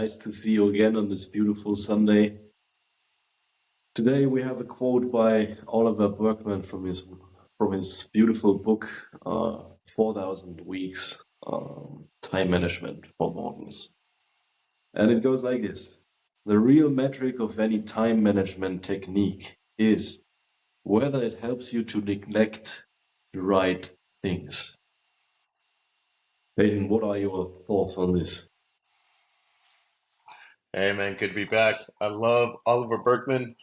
Nice to see you again on this beautiful Sunday. Today we have a quote by Oliver Berkman from his beautiful book, 4,000 Weeks, Time Management for Mortals. And it goes like this. The real metric of any time management technique is whether it helps you to neglect the right things. Peyton, what are your thoughts on this? Hey man, good to be back. I love Oliver Berkman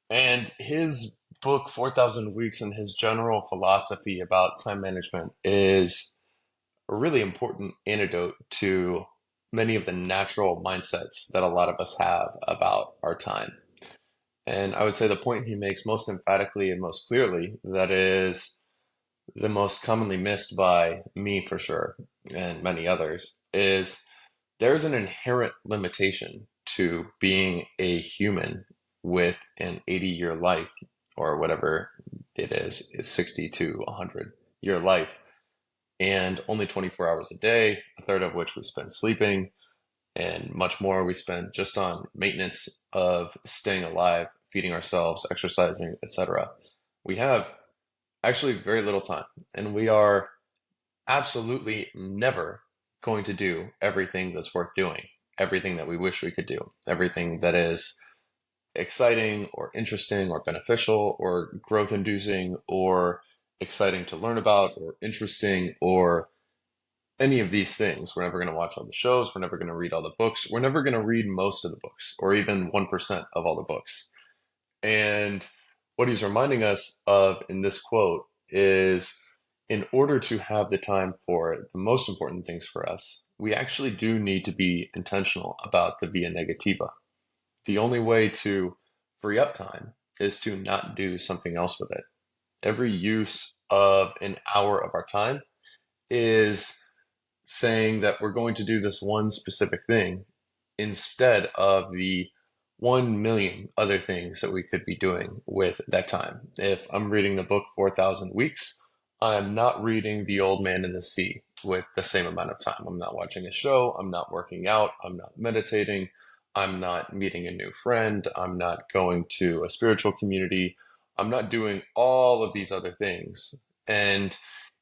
and his book 4,000 Weeks and his general philosophy about time management is a really important antidote to many of the natural mindsets that a lot of us have about our time. And I would say the point he makes most emphatically and most clearly that is the most commonly missed by me for sure and many others is there's an inherent limitation to being a human with an 80-year life or whatever it is 60 to 100-year life, and only 24 hours a day, a third of which we spend sleeping, and much more we spend just on maintenance of staying alive, feeding ourselves, exercising, etc. We have actually very little time, and we are absolutely never going to do everything that's worth doing, everything that we wish we could do, everything that is exciting or interesting or beneficial or growth inducing or exciting to learn about or interesting or any of these things. We're never going to watch all the shows. We're never going to read all the books. We're never going to read most of the books or even 1% of all the books. And what he's reminding us of in this quote is in order to have the time for the most important things for us, we actually do need to be intentional about the via negativa. The only way to free up time is to not do something else with it. Every use of an hour of our time is saying that we're going to do this one specific thing instead of the 1 million other things that we could be doing with that time. If I'm reading the book 4,000 Weeks, I'm not reading The Old Man and the Sea with the same amount of time. I'm not watching a show. I'm not working out. I'm not meditating. I'm not meeting a new friend. I'm not going to a spiritual community. I'm not doing all of these other things. And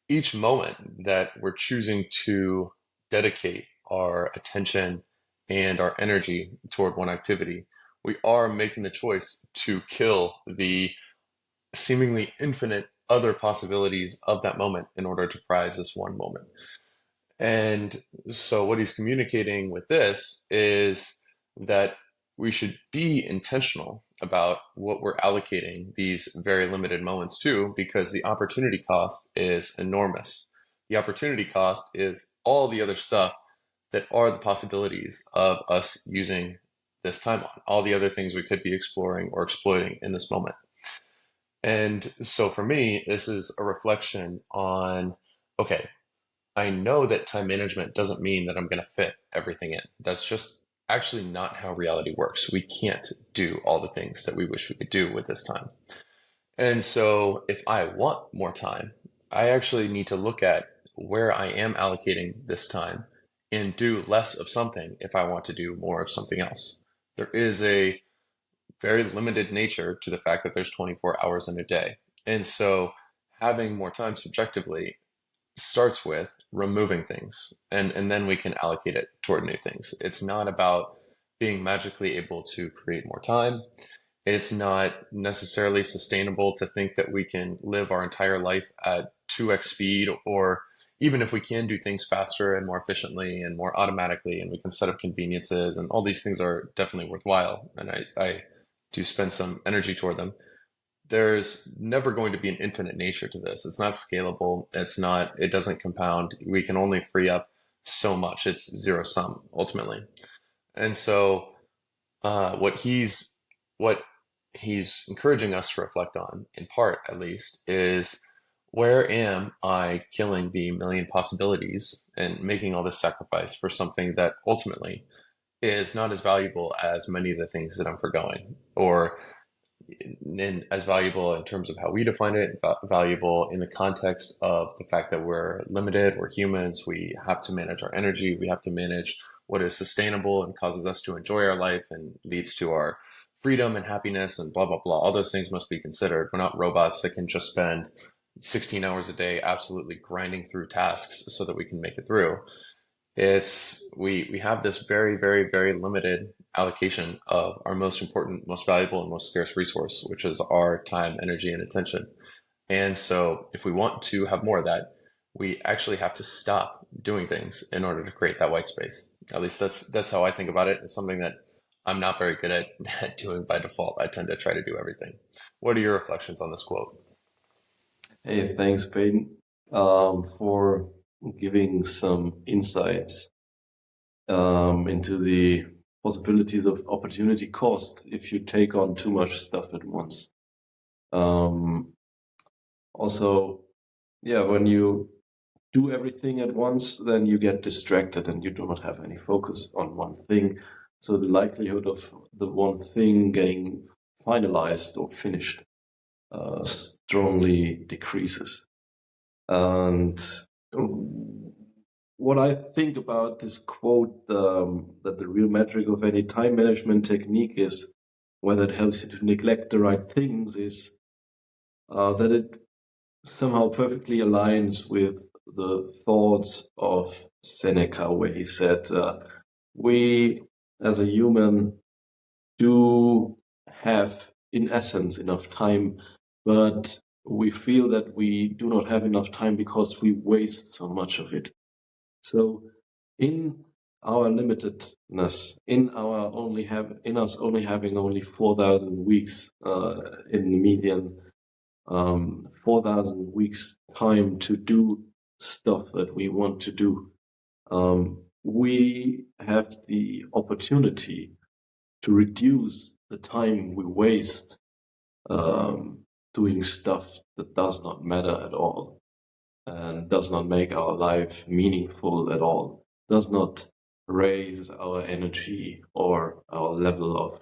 each moment that we're choosing to dedicate our attention and our energy toward one activity, we are making the choice to kill the seemingly infinite other possibilities of that moment in order to prize this one moment. And so, what he's communicating with this is that we should be intentional about what we're allocating these very limited moments to, because the opportunity cost is enormous. The opportunity cost is all the other stuff that are the possibilities of us using this time on, all the other things we could be exploring or exploiting in this moment. And so for me, this is a reflection on, okay, I know that time management doesn't mean that I'm going to fit everything in. That's just actually not how reality works. We can't do all the things that we wish we could do with this time. And so if I want more time, I actually need to look at where I am allocating this time and do less of something if I want to do more of something else. There is a very limited nature to the fact that there's 24 hours in a day. And so having more time subjectively starts with removing things, and then we can allocate it toward new things. It's not about being magically able to create more time. It's not necessarily sustainable to think that we can live our entire life at 2x speed, or even if we can do things faster and more efficiently and more automatically, and we can set up conveniences, and all these things are definitely worthwhile. And I do spend some energy toward them. There's never going to be an infinite nature to this. It's not scalable. It doesn't compound. We can only free up so much. It's zero sum ultimately. And so, what he's encouraging us to reflect on, in part at least, is where am I killing the million possibilities and making all this sacrifice for something that ultimately is not as valuable as many of the things that I'm forgoing, or as valuable in terms of how we define it, valuable in the context of the fact that we're limited, we're humans, we have to manage our energy, we have to manage what is sustainable and causes us to enjoy our life and leads to our freedom and happiness and blah, blah, blah. All those things must be considered. We're not robots that can just spend 16 hours a day absolutely grinding through tasks so that we can make it through. We have this very, very, very limited allocation of our most important, most valuable, and most scarce resource, which is our time, energy, and attention. And so if we want to have more of that, we actually have to stop doing things in order to create that white space. At least that's how I think about it. It's something that I'm not very good at doing by default. I tend to try to do everything. What are your reflections on this quote? Hey, thanks, Peyton, for giving some insights into the possibilities of opportunity cost if you take on too much stuff at once. Also, yeah, when you do everything at once, then you get distracted and you do not have any focus on one thing. So the likelihood of the one thing getting finalized or finished strongly decreases. And what I think about this quote, that the real metric of any time management technique is whether it helps you to neglect the right things, is that it somehow perfectly aligns with the thoughts of Seneca, where he said, we as a human do have, in essence, enough time, but we feel that we do not have enough time because we waste so much of it. So in our limitedness, in us only having only 4,000 weeks in the median, 4,000 weeks time to do stuff that we want to do, we have the opportunity to reduce the time we waste doing stuff that does not matter at all and does not make our life meaningful at all, does not raise our energy or our level of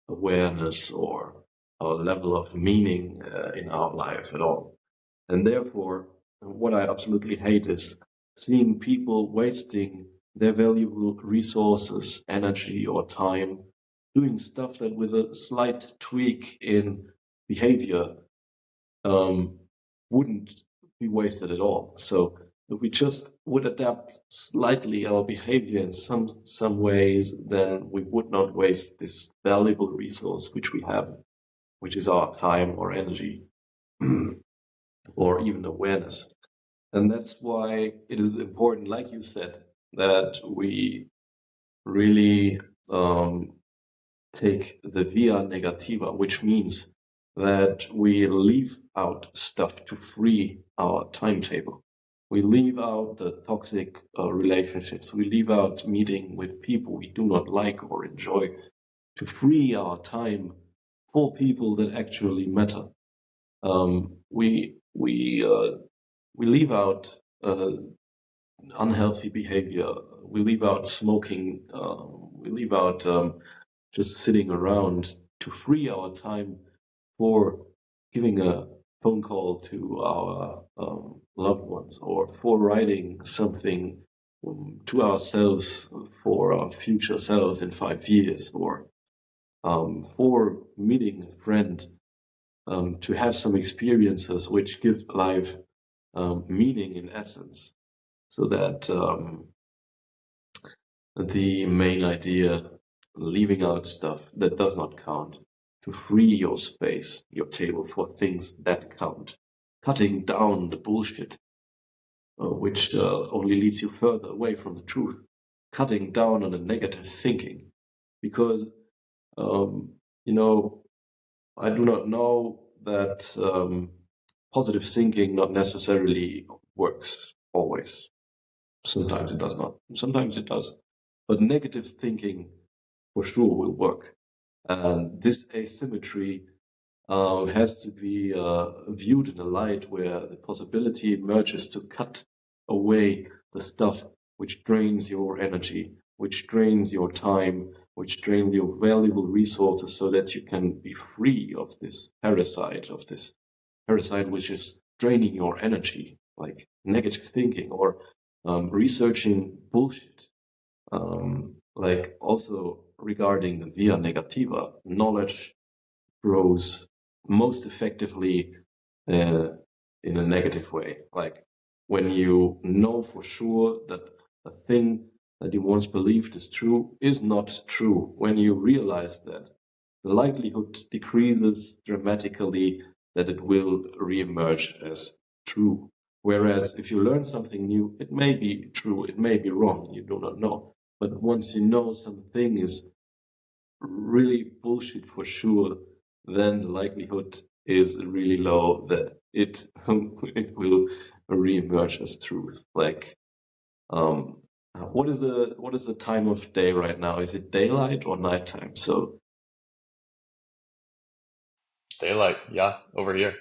awareness or our level of meaning in our life at all. And therefore, what I absolutely hate is seeing people wasting their valuable resources, energy, or time doing stuff that, with a slight tweak in behavior, wouldn't be wasted at all. So if we just would adapt slightly our behavior in some ways, then we would not waste this valuable resource which we have, which is our time or energy or even awareness. And that's why it is important, like you said, that we really take the via negativa, which means that we leave out stuff to free our timetable. We leave out the toxic relationships. We leave out meeting with people we do not like or enjoy to free our time for people that actually matter. We leave out unhealthy behavior. We leave out smoking. We leave out just sitting around to free our time for giving a phone call to our loved ones, or for writing something to ourselves for our future selves in 5 years, or for meeting a friend, to have some experiences which give life meaning in essence, so that the main idea, leaving out stuff that does not count, to free your space, your table, for things that count, cutting down the bullshit, which only leads you further away from the truth, cutting down on the negative thinking, because I do not know that positive thinking not necessarily works always. Sometimes it does not. Sometimes it does. But negative thinking for sure will work. And this asymmetry has to be viewed in a light where the possibility emerges to cut away the stuff which drains your energy, which drains your time, which drains your valuable resources, so that you can be free of this parasite which is draining your energy, like negative thinking or researching bullshit. Like also regarding the via negativa, knowledge grows most effectively uh, in a negative way. Like when you know for sure that a thing that you once believed is true is not true, when you realize that, the likelihood decreases dramatically that it will reemerge as true. Whereas if you learn something new, it may be true, it may be wrong, you do not know. But once you know something is really bullshit for sure, then the likelihood is really low that it it will reemerge as truth. Like, um, what is the time of day right now? Is it daylight or nighttime? So Daylight, yeah, over here.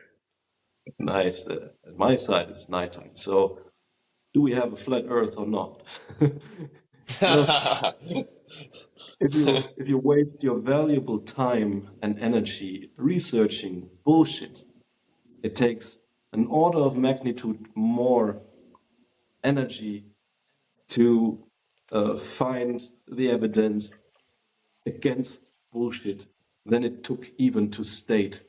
nice. At my side, it's nighttime. So do we have a flat Earth or not? No. If you waste your valuable time and energy researching bullshit, it takes an order of magnitude more energy to find the evidence against bullshit than it took even to state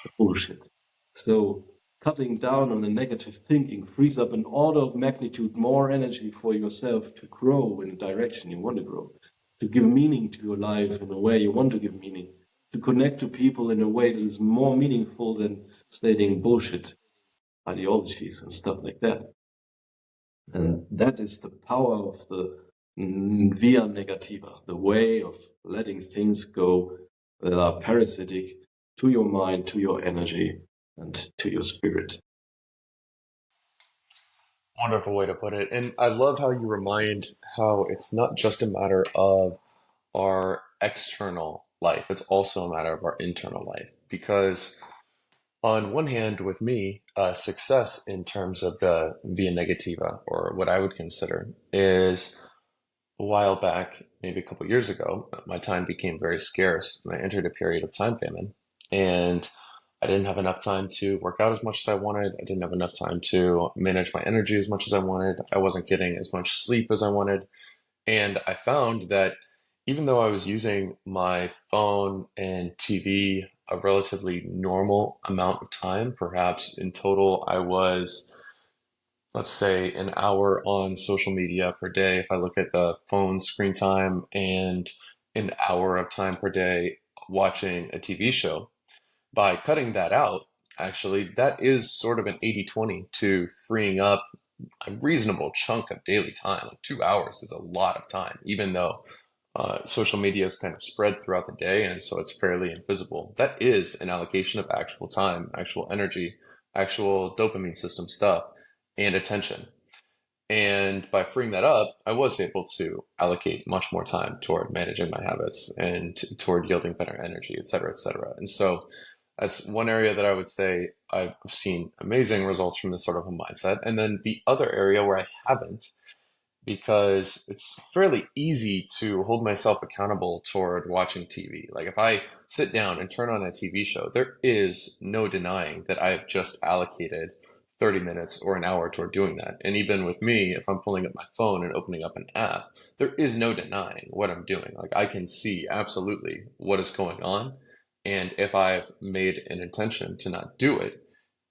the bullshit. So cutting down on the negative thinking frees up an order of magnitude more energy for yourself to grow in the direction you want to grow, to give meaning to your life in a way you want to give meaning, to connect to people in a way that is more meaningful than stating bullshit ideologies and stuff like that. And that is the power of the via negativa, the way of letting things go that are parasitic to your mind, to your energy, and to your spirit. Wonderful way to put it. And I love how you remind how it's not just a matter of our external life, it's also a matter of our internal life. Because on one hand, with me, success in terms of the via negativa, or what I would consider, is a while back, maybe a couple years ago, my time became very scarce and I entered a period of time famine. And I didn't have enough time to work out as much as I wanted. I didn't have enough time to manage my energy as much as I wanted. I wasn't getting as much sleep as I wanted. And I found that even though I was using my phone and TV a relatively normal amount of time, perhaps in total I was, let's say, an hour on social media per day. If I look at the phone screen time and an hour of time per day watching a TV show, by cutting that out, actually, that is sort of an 80-20 to freeing up a reasonable chunk of daily time. Like 2 hours is a lot of time, even though social media is kind of spread throughout the day, and so it's fairly invisible. That is an allocation of actual time, actual energy, actual dopamine system stuff, and attention. And by freeing that up, I was able to allocate much more time toward managing my habits and toward yielding better energy, et cetera, et cetera. And so that's one area that I would say I've seen amazing results from this sort of a mindset. And then the other area where I haven't, because it's fairly easy to hold myself accountable toward watching TV. Like if I sit down and turn on a TV show, there is no denying that I have just allocated 30 minutes or an hour toward doing that. And even with me, if I'm pulling up my phone and opening up an app, there is no denying what I'm doing. Like I can see absolutely what is going on. And if I've made an intention to not do it,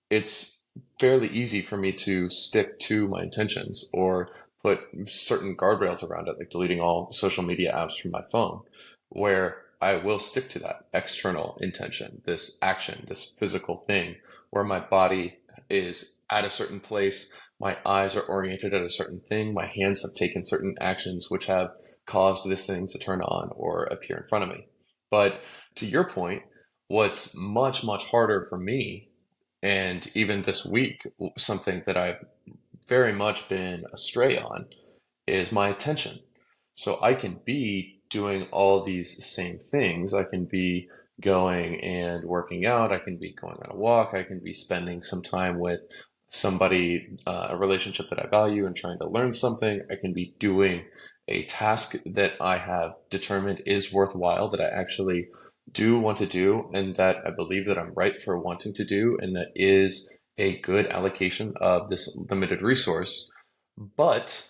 it's fairly easy for me to stick to my intentions or put certain guardrails around it, like deleting all social media apps from my phone, where I will stick to that external intention, this action, this physical thing, where my body is at a certain place, my eyes are oriented at a certain thing, my hands have taken certain actions which have caused this thing to turn on or appear in front of me. But to your point, what's much, much harder for me, and even this week, something that I've very much been astray on is my attention. So I can be doing all these same things. I can be going and working out. I can be going on a walk. I can be spending some time with somebody, a relationship that I value and trying to learn something. I can be doing a task that I have determined is worthwhile, that I actually do want to do, and that I believe that I'm right for wanting to do, and that is a good allocation of this limited resource. But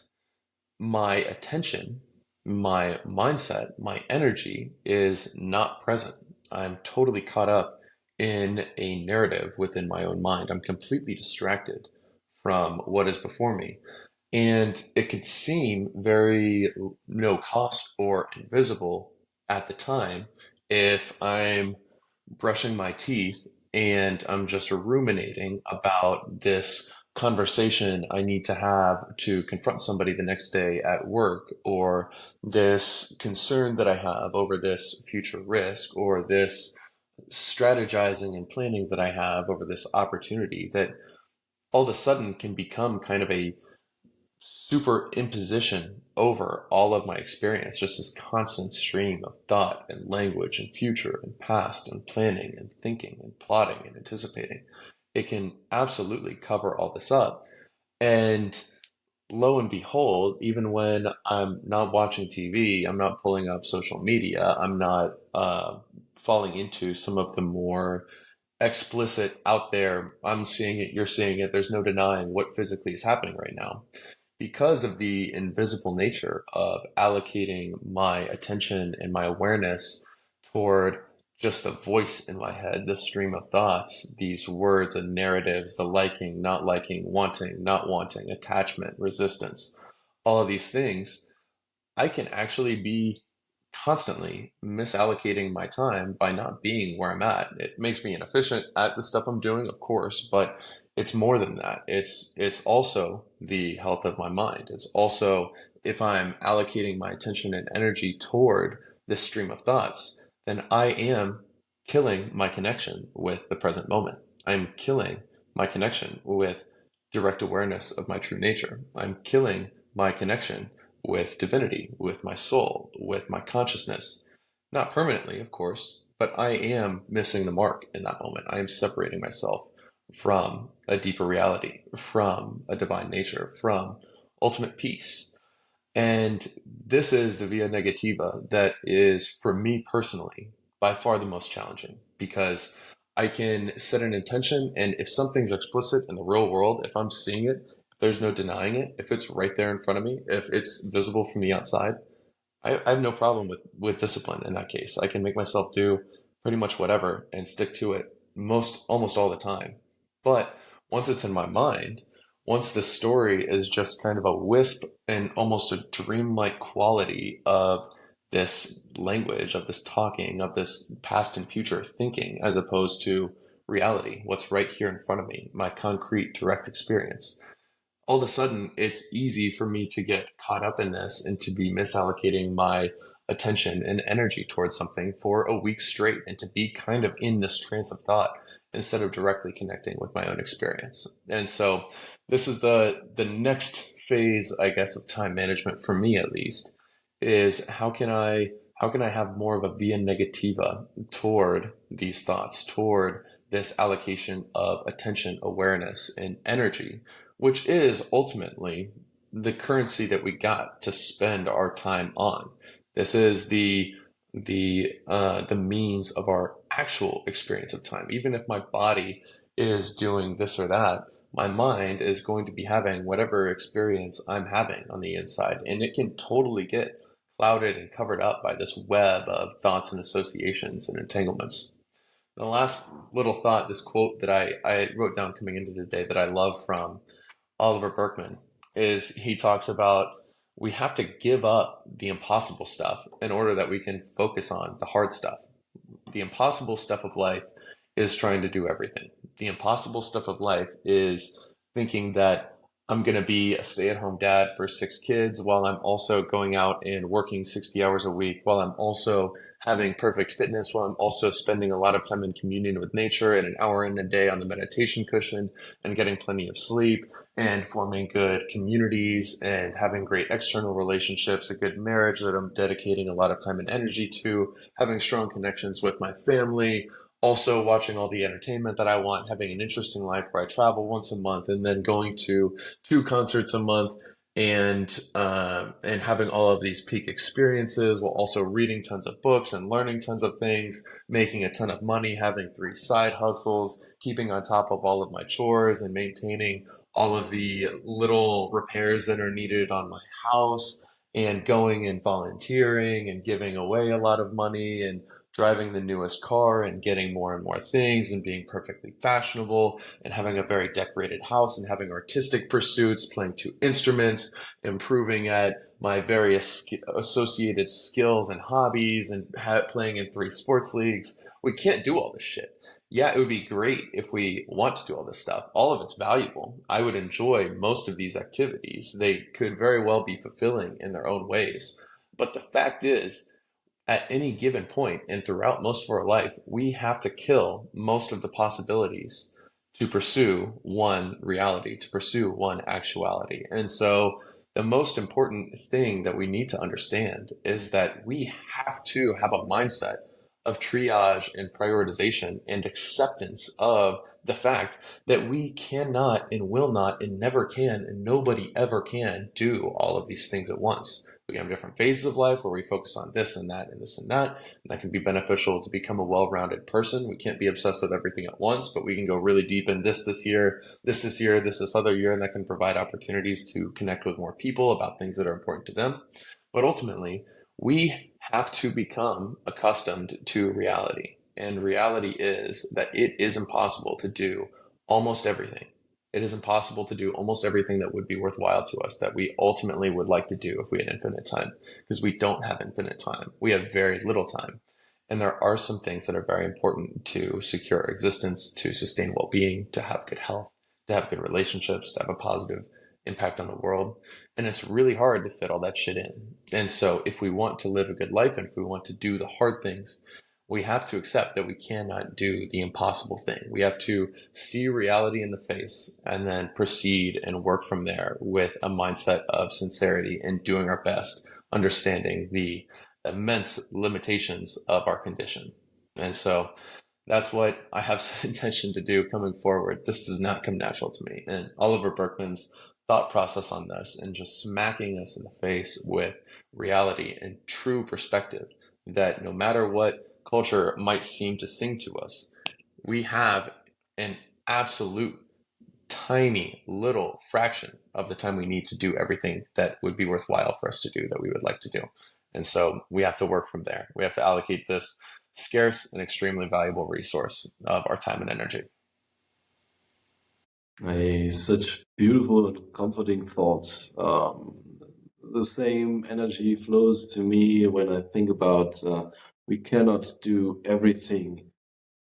my attention my mindset, my energy is not present. I'm totally caught up in a narrative within my own mind. I'm completely distracted from what is before me. And it could seem very no cost or invisible at the time if I'm brushing my teeth and I'm just ruminating about this conversation I need to have to confront somebody the next day at work, or this concern that I have over this future risk, or this strategizing and planning that I have over this opportunity that all of a sudden can become kind of a super imposition over all of my experience, just this constant stream of thought and language and future and past and planning and thinking and plotting and anticipating. It can absolutely cover all this up. And lo and behold, even when I'm not watching TV, I'm not pulling up social media, I'm not falling into some of the more explicit out there, I'm seeing it, you're seeing it, there's no denying what physically is happening right now because of the invisible nature of allocating my attention and my awareness toward just the voice in my head, the stream of thoughts, these words and narratives, the liking, wanting, not wanting, attachment, resistance, all of these things, I can actually be constantly misallocating my time by not being where I'm at. It makes me inefficient at the stuff I'm doing, of course, but it's more than that. It's also the health of my mind. It's also if I'm allocating my attention and energy toward this stream of thoughts, then I am killing my connection with the present moment. I'm killing my connection with direct awareness of my true nature. I'm killing my connection with divinity, with my soul, with my consciousness. Not permanently, of course, but I am missing the mark in that moment. I am separating myself from a deeper reality, from a divine nature, from ultimate peace. And this is the via negativa that is, for me personally, by far the most challenging because I can set an intention, and if something's explicit in the real world, if I'm seeing it, if there's no denying it, if it's right there in front of me, if it's visible from the outside, I have no problem with discipline in that case. I can make myself do pretty much whatever and stick to it most almost all the time. But once it's in my mind, once the story is just kind of a wisp and almost a dreamlike quality of this language, of this talking, of this past and future thinking, as opposed to reality, what's right here in front of me, my concrete direct experience, all of a sudden it's easy for me to get caught up in this and to be misallocating my attention and energy towards something for a week straight and to be kind of in this trance of thought instead of directly connecting with my own experience. And so this is the next phase, I guess, of time management for me at least, is how can I have more of a via negativa toward these thoughts, toward this allocation of attention, awareness, and energy, which is ultimately the currency that we got to spend our time on. This is the means of our actual experience of time. Even if my body is doing this or that, my mind is going to be having whatever experience I'm having on the inside, and it can totally get clouded and covered up by this web of thoughts and associations and entanglements. The last little thought, this quote that I wrote down coming into today that I love from Oliver Berkman is he talks about we have to give up the impossible stuff in order that we can focus on the hard stuff. The impossible stuff of life is trying to do everything. The impossible stuff of life is thinking that I'm going to be a stay-at-home dad for 6 kids while I'm also going out and working 60 hours a week, while I'm also having perfect fitness, while I'm also spending a lot of time in communion with nature and an hour in a day on the meditation cushion and getting plenty of sleep and forming good communities and having great external relationships, a good marriage that I'm dedicating a lot of time and energy to, having strong connections with my family, also watching all the entertainment that I want, having an interesting life where I travel once a month and then going to 2 concerts a month and having all of these peak experiences while also reading tons of books and learning tons of things, making a ton of money, having 3 side hustles, keeping on top of all of my chores and maintaining all of the little repairs that are needed on my house and going and volunteering and giving away a lot of money and driving the newest car and getting more and more things and being perfectly fashionable and having a very decorated house and having artistic pursuits, playing two instruments, improving at my various associated skills and hobbies, and playing in 3 sports leagues. We can't do all this shit. Yeah, it would be great if we want to do all this stuff. All of it's valuable. I would enjoy most of these activities. They could very well be fulfilling in their own ways. But the fact is, at any given point and throughout most of our life, we have to kill most of the possibilities to pursue one reality, to pursue one actuality. And so, the most important thing that we need to understand is that we have to have a mindset of triage and prioritization and acceptance of the fact that we cannot and will not and never can and nobody ever can do all of these things at once. We have different phases of life where we focus on this and that and this and that. And that can be beneficial to become a well-rounded person. We can't be obsessed with everything at once, but we can go really deep in this year, this other year, and that can provide opportunities to connect with more people about things that are important to them. But ultimately, we have to become accustomed to reality. And reality is that it is impossible to do almost everything. It is impossible to do almost everything that would be worthwhile to us that we ultimately would like to do if we had infinite time, because we don't have infinite time. We have very little time. And there are some things that are very important to secure our existence, to sustain well being, to have good health, to have good relationships, to have a positive impact on the world. And it's really hard to fit all that shit in. And so, if we want to live a good life and if we want to do the hard things, we have to accept that we cannot do the impossible thing. We have to see reality in the face and then proceed and work from there with a mindset of sincerity and doing our best, understanding the immense limitations of our condition. And so that's what I have some intention to do coming forward. This does not come natural to me. And Oliver Berkman's thought process on this and just smacking us in the face with reality and true perspective that no matter what culture might seem to sing to us, we have an absolute tiny little fraction of the time we need to do everything that would be worthwhile for us to do that we would like to do. And so we have to work from there. We have to allocate this scarce and extremely valuable resource of our time and energy. Such beautiful and comforting thoughts. The same energy flows to me when I think about we cannot do everything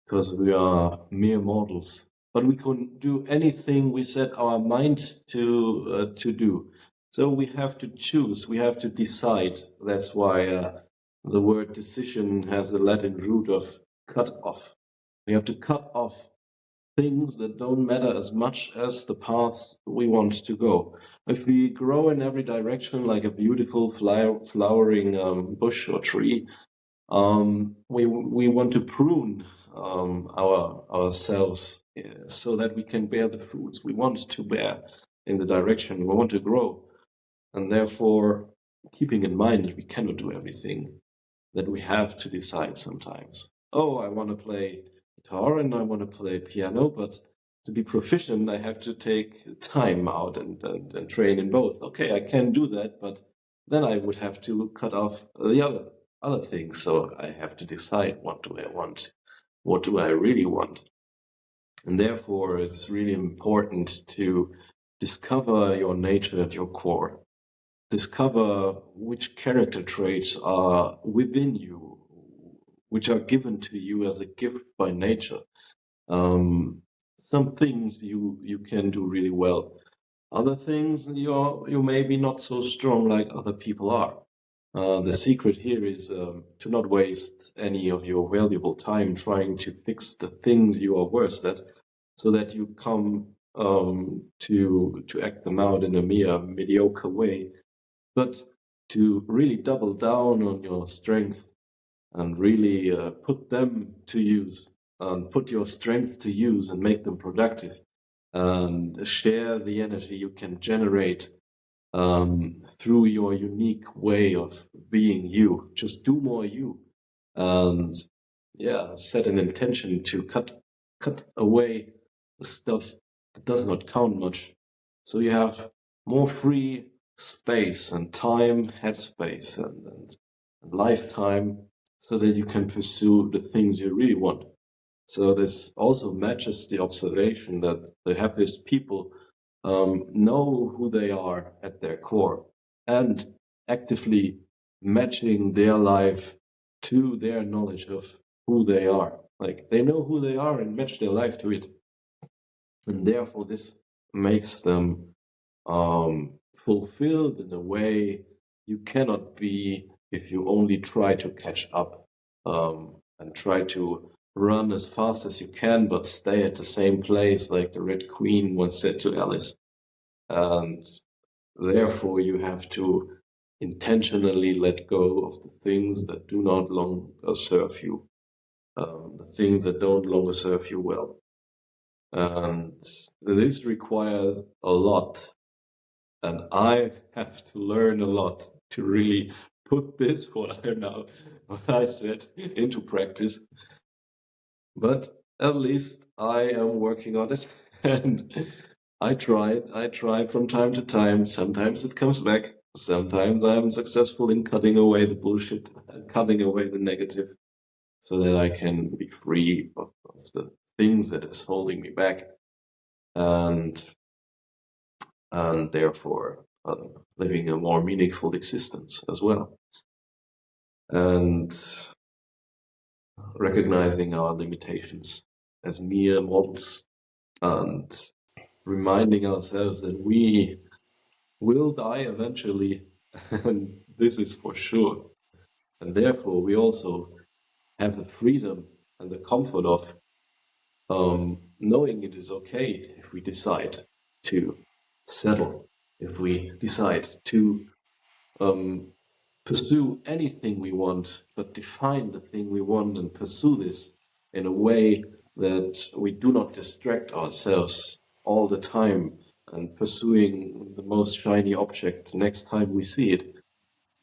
because we are mere mortals, but we can do anything we set our mind to do. So we have to choose. We have to decide. That's why the word decision has the Latin root of cut off. We have to cut off things that don't matter as much as the paths we want to go. If we grow in every direction like a beautiful flowering bush or tree, we want to prune ourselves so that we can bear the fruits we want to bear in the direction we want to grow. And therefore, keeping in mind that we cannot do everything, that we have to decide sometimes. Oh, I want to play guitar and I want to play piano, but to be proficient, I have to take time out and train in both. Okay, I can do that, but then I would have to cut off the other things. So I have to decide, what do I want? What do I really want? And therefore, it's really important to discover your nature at your core. Discover which character traits are within you, which are given to you as a gift by nature. Some things you can do really well. Other things you may be not so strong like other people are. The secret here is to not waste any of your valuable time trying to fix the things you are worst at, so that you come to act them out in a mere mediocre way, but to really double down on your strength and really put them to use, and put your strength to use and make them productive, and share the energy you can generate through your unique way of being you. Just do more you, and set an intention to cut away the stuff that does not count much, so you have more free space and time, headspace and lifetime, so that you can pursue the things you really want. So this also matches the observation that the happiest people know who they are at their core and actively matching their life to their knowledge of who they are. Like they know who they are and match their life to it. And therefore, this makes them fulfilled in a way you cannot be if you only try to catch up and try to run as fast as you can, but stay at the same place, like the Red Queen once said to Alice. And therefore, you have to intentionally let go of the things that do not longer serve you, the things that don't longer serve you well. And this requires a lot. And I have to learn a lot to really put this, what I said, into practice. But at least I am working on it. And I try from time to time. Sometimes it comes back. Sometimes I'm successful in cutting away the bullshit, cutting away the negative, so that I can be free of the things that is holding me back. And therefore living a more meaningful existence as well. And recognizing our limitations as mere models and reminding ourselves that we will die eventually, and this is for sure. And therefore, we also have the freedom and the comfort of knowing it is okay if we decide to settle, if we decide to pursue anything we want, but define the thing we want and pursue this in a way that we do not distract ourselves all the time and pursuing the most shiny object next time we see it,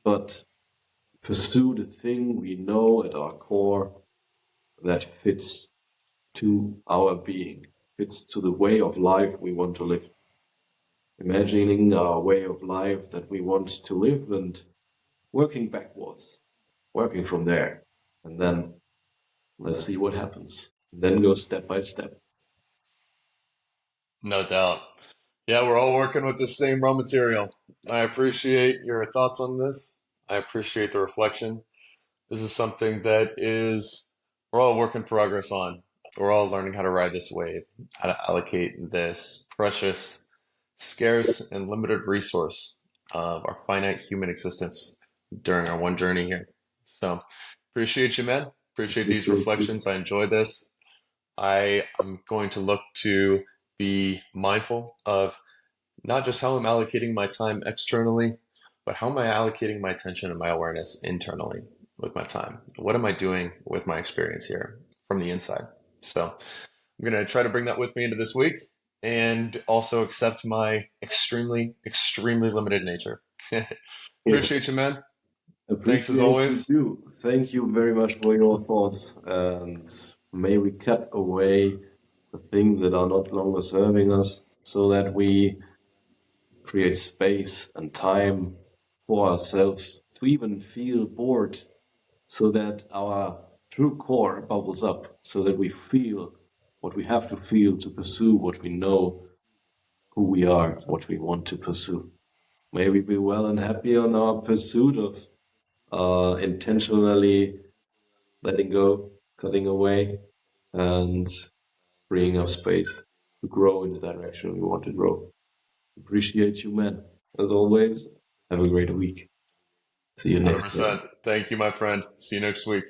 but pursue the thing we know at our core that fits to our being, fits to the way of life we want to live. Imagining our way of life that we want to live and working backwards, working from there, and then let's see what happens. Then go step by step. No doubt. Yeah, we're all working with the same raw material. I appreciate your thoughts on this. I appreciate the reflection. This is something that is we're all work in progress on. We're all learning how to ride this wave, how to allocate this precious, scarce, and limited resource of our finite human existence during our one journey here. So appreciate you, man. Appreciate these reflections. I enjoy this. I am going to look to be mindful of not just how I'm allocating my time externally, but how am I allocating my attention and my awareness internally with my time? What am I doing with my experience here from the inside? So I'm going to try to bring that with me into this week and also accept my extremely, extremely limited nature. Yeah. Appreciate you, man. Thanks as Appreciate you always. too. Thank you very much for your thoughts. And may we cut away the things that are not longer serving us so that we create space and time for ourselves to even feel bored, so that our true core bubbles up, so that we feel what we have to feel to pursue what we know, who we are, what we want to pursue. May we be well and happy on our pursuit of intentionally letting go, cutting away, and freeing up space to grow in the direction we want to grow. Appreciate you, man. As always, have a great week. See you next time. 100%. Thank you, my friend. See you next week.